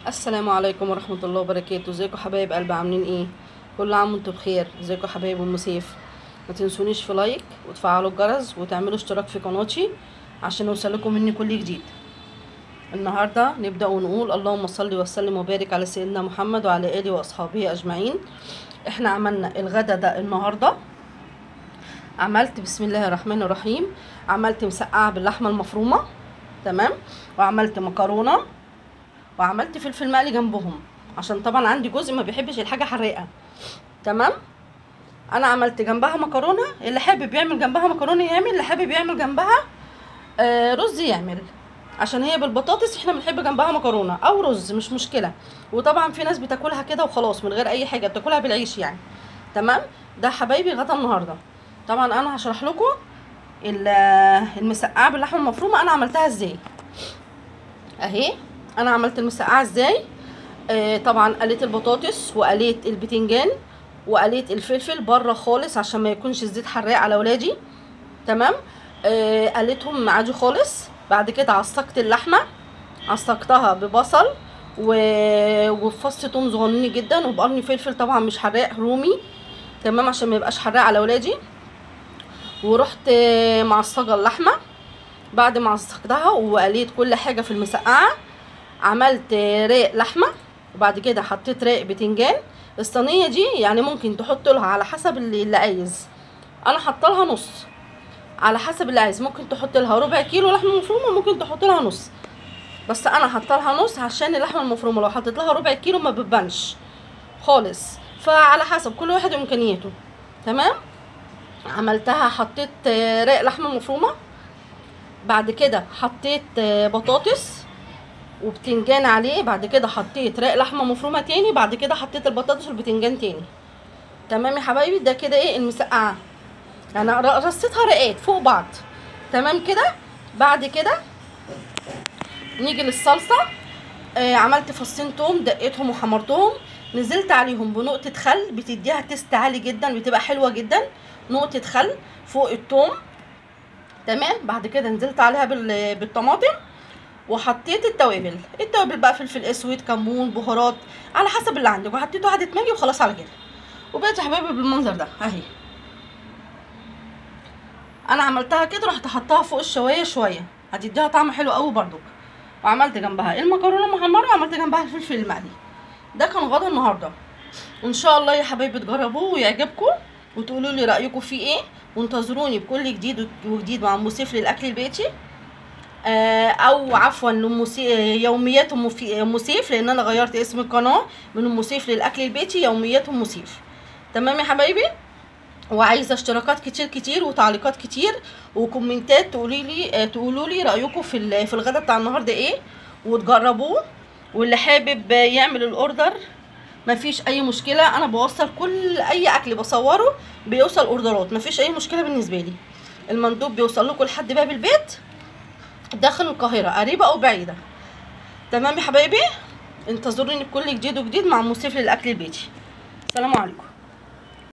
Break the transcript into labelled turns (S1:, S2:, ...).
S1: السلام عليكم ورحمة الله وبركاته. ازيكم حبايب قلبي، عاملين ايه؟ كل عام وانتم بخير. ازيكم حبايب ام سيف؟ ما تنسونيش في لايك وتفعلوا الجرس وتعملوا اشتراك في قناتي عشان يوصلكم مني كل جديد. النهارده نبدأ ونقول اللهم صل وسلم وبارك على سيدنا محمد وعلى اله واصحابه اجمعين. احنا عملنا الغدا ده النهارده. عملت بسم الله الرحمن الرحيم، عملت مسقعه باللحمه المفرومه، تمام، وعملت مكرونه، وعملت فلفل مقلي جنبهم عشان طبعا عندي جزء ما بيحبش الحاجه حراقه، تمام. انا عملت جنبها مكرونه، اللي حابب يعمل جنبها مكرونه يعمل، اللي حابب يعمل جنبها رز يعمل، عشان هي بالبطاطس احنا بنحب جنبها مكرونه او رز مش مشكله. وطبعا في ناس بتاكلها كده وخلاص من غير اي حاجه، بتاكلها بالعيش يعني، تمام. ده حبايبي غدا النهارده. طبعا انا هشرح لكم المسقعه باللحمه المفرومه انا عملتها ازاي. اهي انا عملت المسقعه ازاي. طبعا قليت البطاطس وقليت البتنجان وقليت الفلفل بره خالص عشان ما يكونش الزيت حراق على ولادي، تمام. قليتهم عادي خالص. بعد كده عصقت اللحمه، عصقتها ببصل وفص توم صغننين جدا وبقرن فلفل طبعا مش حراق، رومي، تمام، عشان ما يبقاش حراق على ولادي. ورحت معصجه اللحمه. بعد ما عصقتها وقليت كل حاجه في المسقعه، عملت رق لحمه، وبعد كده حطيت رق بتنجان. الصينيه دي يعني ممكن تحط لها على حسب اللي عايز. انا حاطه لها نص، على حسب اللي عايز. ممكن تحط لها ربع كيلو لحمه مفرومه، ممكن تحط لها نص، بس انا حاطه لها نص عشان اللحمه المفرومه لو حطيت لها ربع كيلو ما بتبانش خالص، فعلى حسب كل واحد وامكانياته، تمام. عملتها، حطيت رق لحمه مفرومه، بعد كده حطيت بطاطس وبتنجان عليه، بعد كده حطيت رق لحمه مفرومه تاني، بعد كده حطيت البطاطس والبتنجان تاني، تمام يا حبايبي. ده كده ايه المسقعه، انا رصيتها رقات فوق بعض، تمام كده. بعد كده نيجي للصلصه. عملت فصين توم دقيتهم وحمرتهم، نزلت عليهم بنقطه خل بتديها تيست عالي جدا، بتبقى حلوه جدا، نقطه خل فوق التوم، تمام. بعد كده نزلت عليها بالطماطم، وحطيت التوابل بقى فلفل اسود، كمون، بهارات، على حسب اللي عندك، وحطيت واحده ماجي وخلاص على كده. وبقيت يا حبايبي بالمنظر ده اهي. انا عملتها كده، رحت حطها فوق الشوايه شويه، هتديها طعم حلو قوي برضك. وعملت جنبها المكرونه محمره، وعملت جنبها الفلفل المقلي. ده كان غدا النهارده، وان شاء الله يا حبايبي تجربوه ويعجبكم وتقولوا لي رايكم فيه ايه. وانتظروني بكل جديد وجديد مع ام سيف للاكل البيتي، او عفوا يوميات ام سيف، لان انا غيرت اسم القناه من ام سيف للاكل البيتي يوميات ام سيف، تمام يا حبايبي. وعايزه اشتراكات كتير كتير وتعليقات كتير وكومنتات، تقولوا لي رايكم في الغدا بتاع النهارده ايه وتجربوه. واللي حابب يعمل الاوردر مفيش اي مشكله، انا بوصل كل اي اكل بصوره بيوصل اوردرات، مفيش اي مشكله بالنسبه لي. المندوب بيوصل لكم لحد باب البيت داخل القاهره، قريبه او بعيده، تمام يا حبايبي. انتظروني بكل جديد وجديد مع ام سيف للاكل البيتي. السلام عليكم.